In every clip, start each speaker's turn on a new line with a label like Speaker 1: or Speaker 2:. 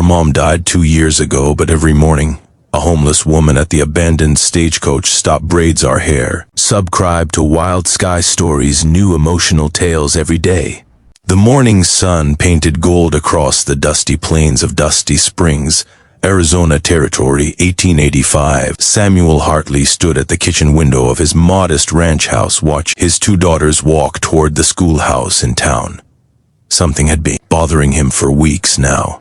Speaker 1: Our mom died 2 years ago, but every morning, a homeless woman at the abandoned Stagecoach stopped braids our hair. Subscribe to Wild Sky Stories' new emotional tales every day. The morning sun painted gold across the dusty plains of Dusty Springs, Arizona Territory, 1885. Samuel Hartley stood at the kitchen window of his modest ranch house, watching his 2 daughters walk toward the schoolhouse in town. Something had been bothering him for weeks now.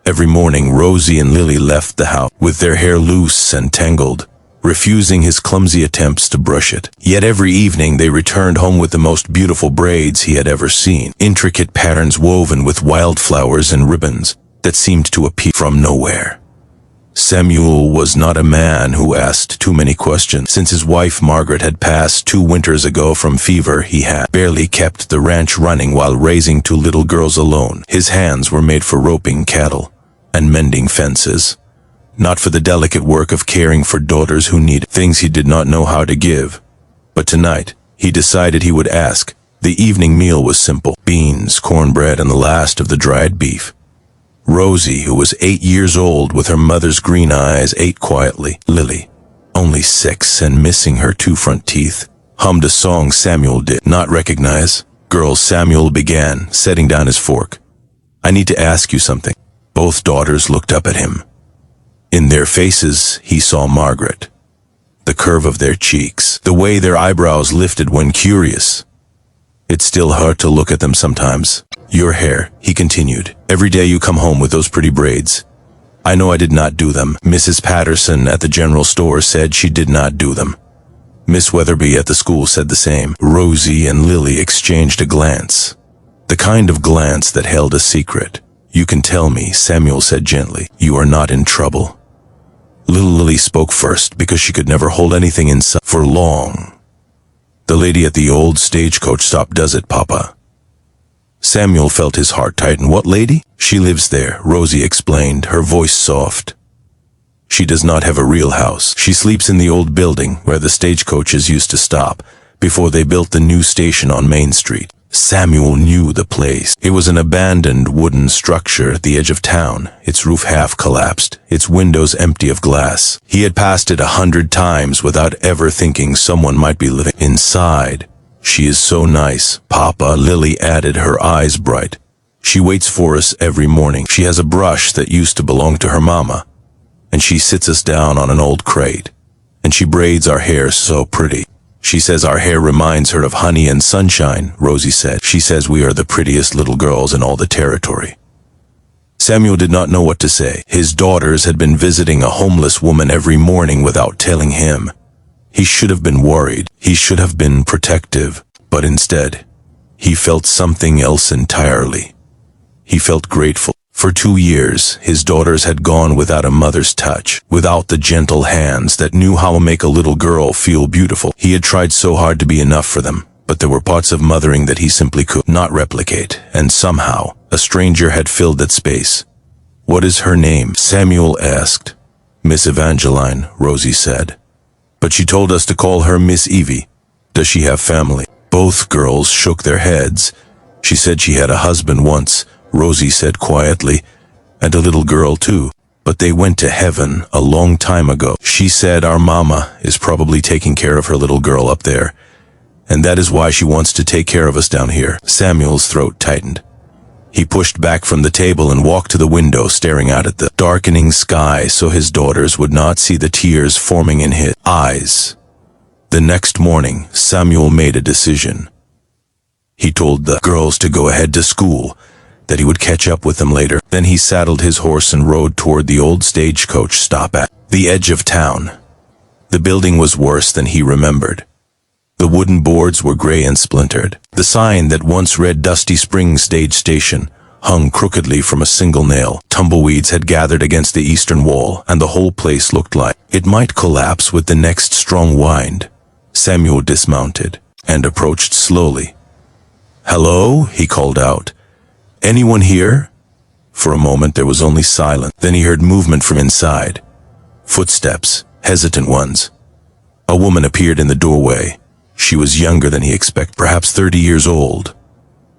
Speaker 1: Every morning, Rosie and Lily left the house with their hair loose and tangled, refusing his clumsy attempts to brush it. Yet every evening they returned home with the most beautiful braids he had ever seen, intricate patterns woven with wildflowers and ribbons that seemed to appear from nowhere. Samuel was not a man who asked too many questions. Since his wife Margaret had passed 2 winters ago from fever, he had barely kept the ranch running while raising 2 little girls alone. His hands were made for roping cattle and mending fences, not for the delicate work of caring for daughters who needed things he did not know how to give. But tonight, he decided he would ask. The evening meal was simple: beans, cornbread, and the last of the dried beef. Rosie, who was 8 years old with her mother's green eyes, ate quietly. Lily, only 6 and missing her 2 front teeth, hummed a song Samuel did not recognize. "Girls," Samuel began, setting down his fork, "I need to ask you something." Both daughters looked up at him. In their faces, he saw Margaret. The curve of their cheeks, the way their eyebrows lifted when curious. It still hurt to look at them sometimes. "Your hair," he continued. "Every day you come home with those pretty braids. I know I did not do them. Mrs. Patterson at the general store said she did not do them. Miss Weatherby at the school said the same." Rosie and Lily exchanged a glance, the kind of glance that held a secret. "You can tell me," Samuel said gently. "You are not in trouble." Little Lily spoke first because she could never hold anything inside for long. "The lady at the old Stagecoach stop does it, Papa." Samuel felt his heart tighten. "What lady?" "She lives there," Rosie explained, her voice soft. "She does not have a real house. She sleeps in the old building where the stagecoaches used to stop before they built the new station on Main Street." Samuel knew the place. It was an abandoned wooden structure at the edge of town, its roof half collapsed, its windows empty of glass. He had passed it 100 times without ever thinking someone might be living inside. "She is so nice, Papa," Lily added, her eyes bright. "She waits for us every morning. She has a brush that used to belong to her mama, and she sits us down on an old crate, and she braids our hair so pretty. She says our hair reminds her of honey and sunshine," Rosie said. "She says we are the prettiest little girls in all the territory." Samuel did not know what to say. His daughters had been visiting a homeless woman every morning without telling him. He should have been worried. He should have been protective. But instead, he felt something else entirely. He felt grateful. For 2 years, his daughters had gone without a mother's touch, without the gentle hands that knew how to make a little girl feel beautiful. He had tried so hard to be enough for them, but there were parts of mothering that he simply could not replicate, and somehow, a stranger had filled that space. "What is her name?" Samuel asked. "Miss Evangeline," Rosie said. "But she told us to call her Miss Evie. Does she have family?" Both girls shook their heads. "She said she had a husband once," Rosie said quietly, "and a little girl too. But they went to heaven a long time ago. She said our mama is probably taking care of her little girl up there, and that is why she wants to take care of us down here." Samuel's throat tightened. He pushed back from the table and walked to the window, staring out at the darkening sky so his daughters would not see the tears forming in his eyes. The next morning, Samuel made a decision. He told the girls to go ahead to school, that he would catch up with them later. Then he saddled his horse and rode toward the old Stagecoach stop at the edge of town. The building was worse than he remembered. The wooden boards were gray and splintered. The sign that once read Dusty Springs Stage Station hung crookedly from a single nail. Tumbleweeds had gathered against the eastern wall, and the whole place looked like it might collapse with the next strong wind. Samuel dismounted and approached slowly. "Hello?" he called out. "Anyone here?" For a moment there was only silence. Then he heard movement from inside. Footsteps, hesitant ones. A woman appeared in the doorway. She was younger than he expected, perhaps 30 years old.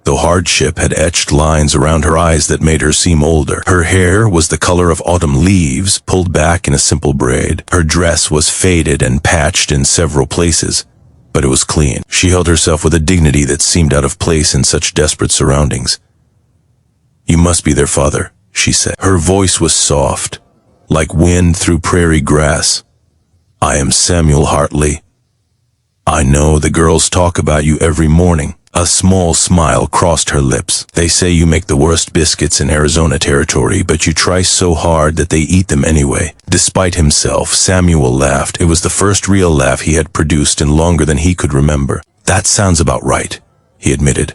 Speaker 1: though hardship had etched lines around her eyes that made her seem older. Her hair was the color of autumn leaves, pulled back in a simple braid. Her dress was faded and patched in several places, but it was clean. She held herself with a dignity that seemed out of place in such desperate surroundings. "You must be their father," she said. Her voice was soft, like wind through prairie grass. "I am Samuel Hartley. I know the girls talk about you every morning." A small smile crossed her lips. "They say you make the worst biscuits in Arizona territory, but you try so hard that they eat them anyway." Despite himself, Samuel laughed. It was the first real laugh he had produced in longer than he could remember. "That sounds about right," he admitted.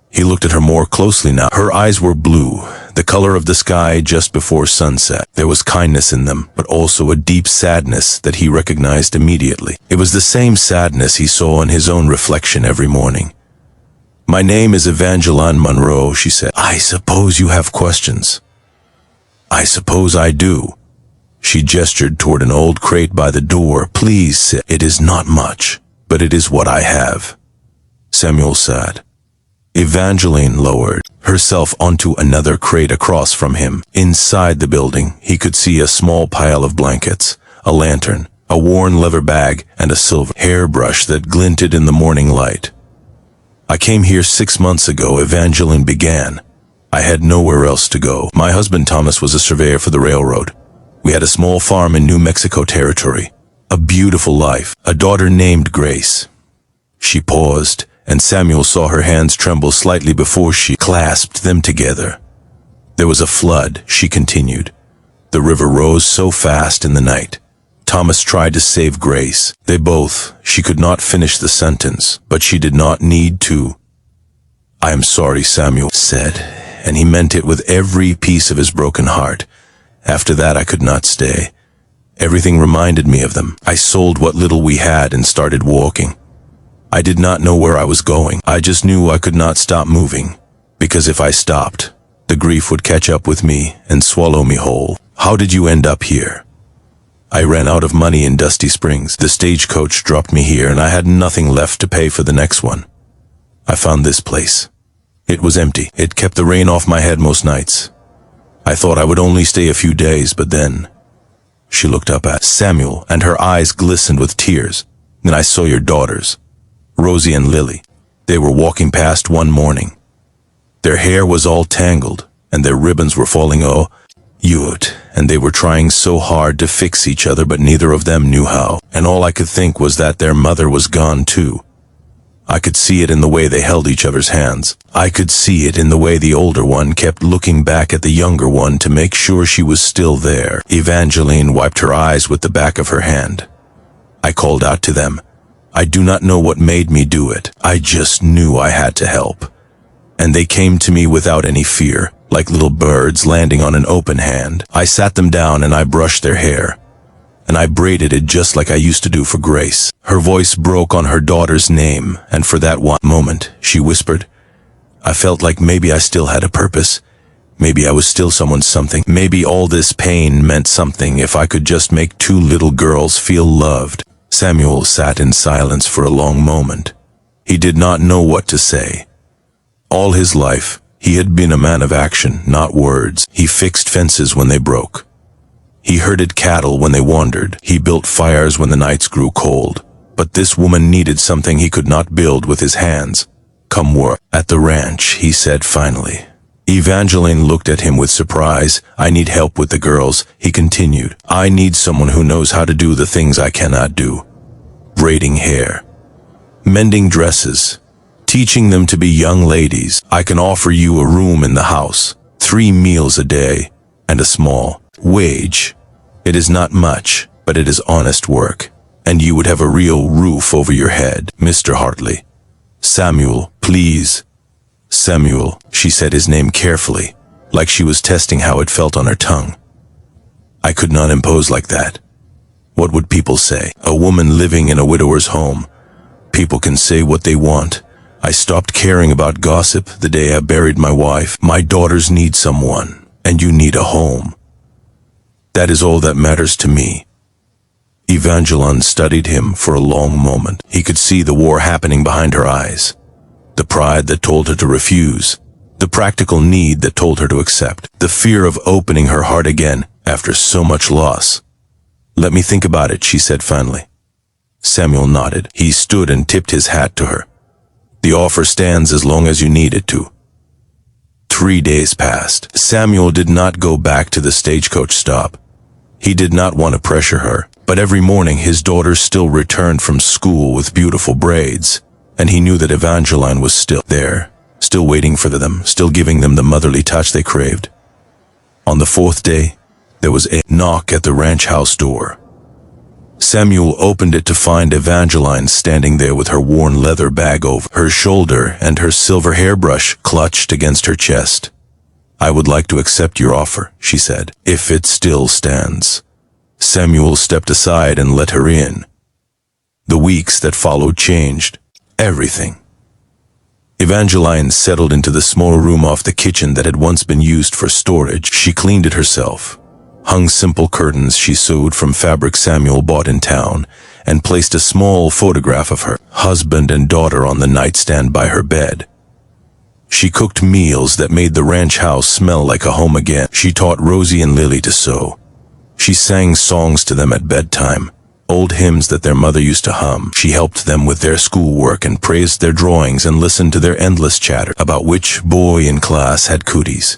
Speaker 1: He looked at her more closely now. Her eyes were blue, the color of the sky just before sunset. There was kindness in them, but also a deep sadness that he recognized immediately. It was the same sadness he saw in his own reflection every morning. "My name is Evangeline Monroe," she said. "I suppose you have questions." "I suppose I do." She gestured toward an old crate by the door. "Please sit. It is not much, but it is what I have." Samuel sat. Evangeline lowered herself onto another crate across from him. Inside the building, he could see a small pile of blankets, a lantern, a worn leather bag, and a silver hairbrush that glinted in the morning light. "I came here 6 months ago," Evangeline began. "I had nowhere else to go. My husband Thomas was a surveyor for the railroad. We had a small farm in New Mexico territory. A beautiful life. A daughter named Grace." She paused, and Samuel saw her hands tremble slightly before she clasped them together. "There was a flood," she continued. "The river rose so fast in the night. Thomas tried to save Grace. They both." She could not finish the sentence, but she did not need to. "I am sorry," Samuel said, and he meant it with every piece of his broken heart. "After that I could not stay. Everything reminded me of them. I sold what little we had and started walking. I did not know where I was going. I just knew I could not stop moving, because if I stopped, the grief would catch up with me and swallow me whole." "How did you end up here?" "I ran out of money in Dusty Springs. The stagecoach dropped me here, and I had nothing left to pay for the next one. I found this place. It was empty. It kept the rain off my head most nights. I thought I would only stay a few days, but then..." She looked up at Samuel, and her eyes glistened with tears. "Then I saw your daughters, Rosie and Lily. They were walking past one morning. Their hair was all tangled, and their ribbons were falling and they were trying so hard to fix each other, but neither of them knew how. And all I could think was that their mother was gone too. I could see it in the way they held each other's hands. I could see it in the way the older one kept looking back at the younger one to make sure she was still there." Evangeline wiped her eyes with the back of her hand. "I called out to them. I do not know what made me do it. I just knew I had to help. And they came to me without any fear, like little birds landing on an open hand. I sat them down and I brushed their hair. And I braided it just like I used to do for Grace." Her voice broke on her daughter's name, and for that one moment, she whispered, "I felt like maybe I still had a purpose. Maybe I was still someone's something. Maybe all this pain meant something if I could just make 2 little girls feel loved." Samuel sat in silence for a long moment. He did not know what to say. All his life, he had been a man of action, not words. He fixed fences when they broke. He herded cattle when they wandered. He built fires when the nights grew cold. But this woman needed something he could not build with his hands. "Come work at the ranch," he said finally. Evangeline looked at him with surprise. "I need help with the girls," he continued. "I need someone who knows how to do the things I cannot do. Braiding hair, mending dresses, teaching them to be young ladies. I can offer you a room in the house, 3 meals a day, and a small wage. It is not much, but it is honest work, and you would have a real roof over your head, Mr. Hartley." "Samuel, please." "Samuel," she said his name carefully, like she was testing how it felt on her tongue. "I could not impose like that. What would people say? A woman living in a widower's home. People can say what they want. I stopped caring about gossip the day I buried my wife. My daughters need someone, and you need a home. That is all that matters to me." Evangeline studied him for a long moment. He could see the war happening behind her eyes. The pride that told her to refuse. The practical need that told her to accept. The fear of opening her heart again after so much loss. "Let me think about it," she said finally. Samuel nodded. He stood and tipped his hat to her. "The offer stands as long as you need it to." 3 days passed. Samuel did not go back to the stagecoach stop. He did not want to pressure her, but every morning his daughter still returned from school with beautiful braids, and he knew that Evangeline was still there, still waiting for them, still giving them the motherly touch they craved. On the 4th day, there was a knock at the ranch house door. Samuel opened it to find Evangeline standing there with her worn leather bag over her shoulder and her silver hairbrush clutched against her chest. "I would like to accept your offer," she said, "if it still stands." Samuel stepped aside and let her in. The weeks that followed changed everything. Evangeline settled into the small room off the kitchen that had once been used for storage. She cleaned it herself, hung simple curtains she sewed from fabric Samuel bought in town, and placed a small photograph of her husband and daughter on the nightstand by her bed. She cooked meals that made the ranch house smell like a home again. She taught Rosie and Lily to sew. She sang songs to them at bedtime, old hymns that their mother used to hum. She helped them with their schoolwork and praised their drawings and listened to their endless chatter about which boy in class had cooties.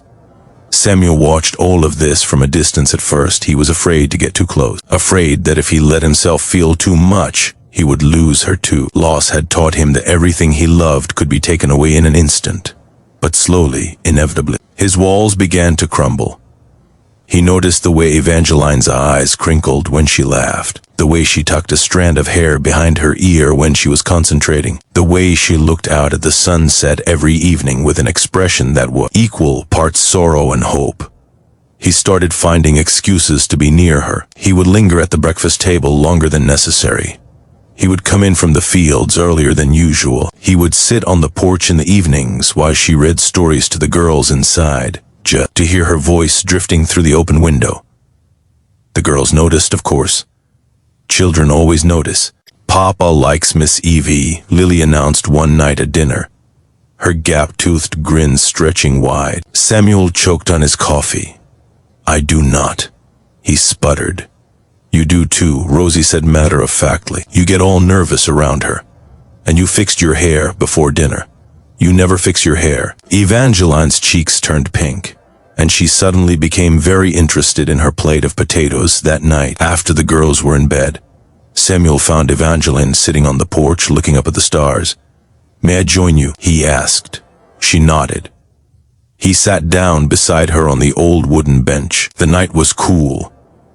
Speaker 1: Samuel watched all of this from a distance at first. He was afraid to get too close, afraid that if he let himself feel too much, he would lose her too. Loss had taught him that everything he loved could be taken away in an instant. But slowly, inevitably, his walls began to crumble. He noticed the way Evangeline's eyes crinkled when she laughed, the way she tucked a strand of hair behind her ear when she was concentrating, the way she looked out at the sunset every evening with an expression that was equal parts sorrow and hope. He started finding excuses to be near her. He would linger at the breakfast table longer than necessary. He would come in from the fields earlier than usual. He would sit on the porch in the evenings while she read stories to the girls inside, just to hear her voice drifting through the open window. The girls noticed, of course. Children always notice. "Papa likes Miss Evie," Lily announced one night at dinner, her gap-toothed grin stretching wide. Samuel choked on his coffee. "I do not," he sputtered. "You do too," Rosie said matter-of-factly. "You get all nervous around her. And you fixed your hair before dinner. You never fix your hair." Evangeline's cheeks turned pink, and she suddenly became very interested in her plate of potatoes that night after the girls were in bed. Samuel found Evangeline sitting on the porch looking up at the stars. "May I join you?" he asked. She nodded. He sat down beside her on the old wooden bench. The night was cool,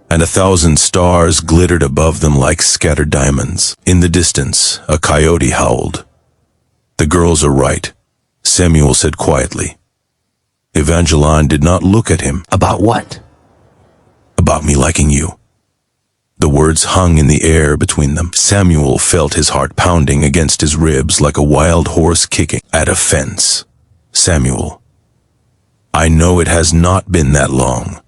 Speaker 1: and 1,000 stars glittered above them like scattered diamonds. In the distance, a coyote howled. "The girls are right," Samuel said quietly. Evangeline did not look at him.
Speaker 2: "About what?"
Speaker 1: "About me liking you." The words hung in the air between them. Samuel felt his heart pounding against his ribs like a wild horse kicking at a fence. "Samuel, I know it has not been that long.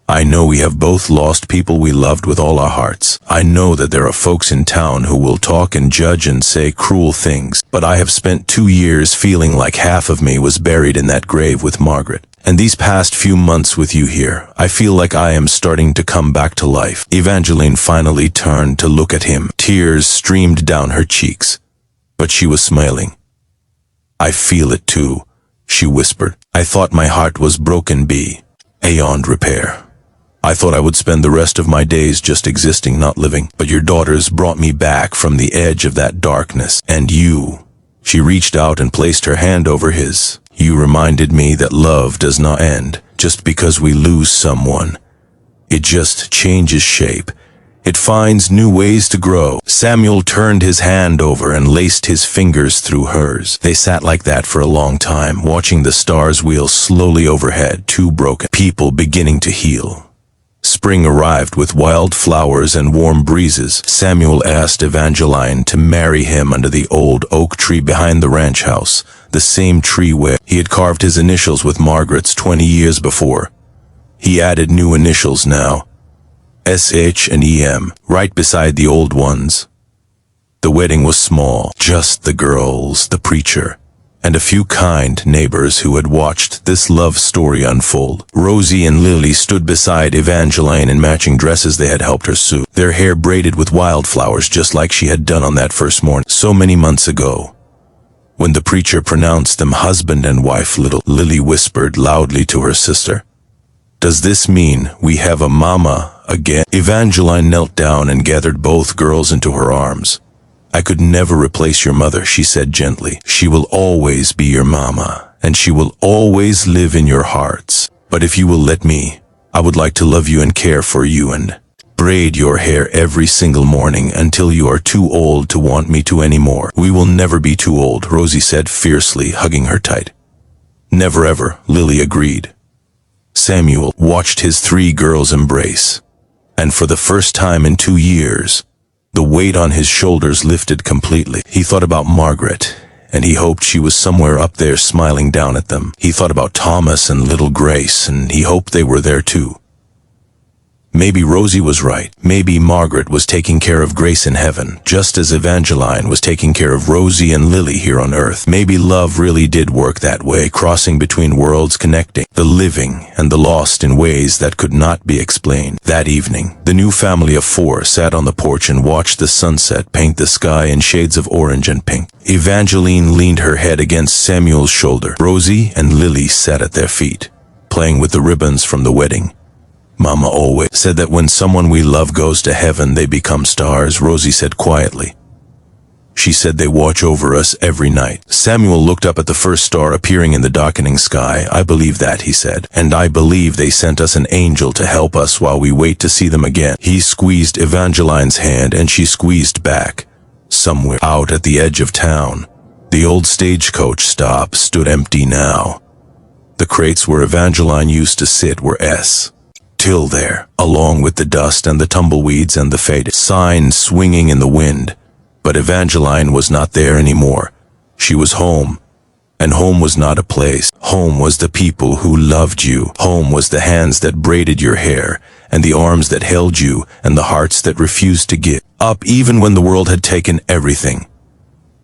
Speaker 1: I know we have both lost people we loved with all our hearts. I know that there are folks in town who will talk and judge and say cruel things, but I have spent 2 years feeling like half of me was buried in that grave with Margaret. And these past few months with you here, I feel like I am starting to come back to life." Evangeline finally turned to look at him. Tears streamed down her cheeks, but she was smiling. "I feel it too," she whispered. "I thought my heart was broken beyond repair. I thought I would spend the rest of my days just existing, not living. But your daughters brought me back from the edge of that darkness. And you," she reached out and placed her hand over his, "you reminded me that love does not end just because we lose someone. It just changes shape. It finds new ways to grow." Samuel turned his hand over and laced his fingers through hers. They sat like that for a long time, watching the stars wheel slowly overhead, 2 broken people beginning to heal. Spring arrived with wildflowers and warm breezes. Samuel asked Evangeline to marry him under the old oak tree behind the ranch house, the same tree where he had carved his initials with Margaret's 20 years before. He added new initials now, SH and EM, right beside the old ones. The wedding was small, just the girls, the preacher, and a few kind neighbors who had watched this love story unfold. Rosie and Lily stood beside Evangeline in matching dresses they had helped her sew, their hair braided with wildflowers just like she had done on that first morning so many months ago. When the preacher pronounced them husband and wife, little Lily whispered loudly to her sister, "Does this mean we have a mama again?" Evangeline knelt down and gathered both girls into her arms. "I could never replace your mother," she said gently. "She will always be your mama, and she will always live in your hearts. But if you will let me, I would like to love you and care for you and braid your hair every single morning until you are too old to want me to anymore." "We will never be too old," Rosie said fiercely, hugging her tight. "Never ever," Lily agreed. Samuel watched his 3 girls embrace, and for the first time in 2 years, the weight on his shoulders lifted completely. He thought about Margaret, and he hoped she was somewhere up there smiling down at them. He thought about Thomas and little Grace, and he hoped they were there too. Maybe Rosie was right. Maybe Margaret was taking care of Grace in heaven, just as Evangeline was taking care of Rosie and Lily here on earth. Maybe love really did work that way, crossing between worlds, connecting the living and the lost in ways that could not be explained. That evening, the new family of 4 sat on the porch and watched the sunset paint the sky in shades of orange and pink. Evangeline leaned her head against Samuel's shoulder. Rosie and Lily sat at their feet, playing with the ribbons from the wedding. "Mama always said that when someone we love goes to heaven, they become stars," Rosie said quietly. "She said they watch over us every night." Samuel looked up at the first star appearing in the darkening sky. "I believe that," he said, "and I believe they sent us an angel to help us while we wait to see them again." He squeezed Evangeline's hand and she squeezed back. Somewhere out at the edge of town, the old stagecoach stop stood empty now. The crates where Evangeline used to sit were still there, along with the dust and the tumbleweeds and the faded signs swinging in the wind. But Evangeline was not there anymore. She was home, and home was not a place. Home was the people who loved you. Home was the hands that braided your hair, and the arms that held you, and the hearts that refused to give up even when the world had taken everything.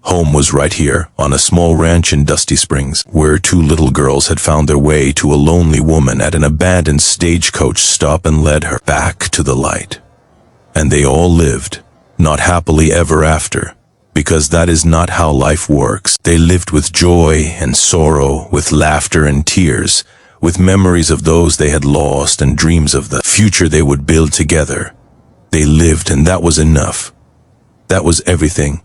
Speaker 1: Home was right here, on a small ranch in Dusty Springs, where 2 little girls had found their way to a lonely woman at an abandoned stagecoach stop and led her back to the light. And they all lived, not happily ever after, because that is not how life works. They lived with joy and sorrow, with laughter and tears, with memories of those they had lost and dreams of the future they would build together. They lived, and that was enough. That was everything.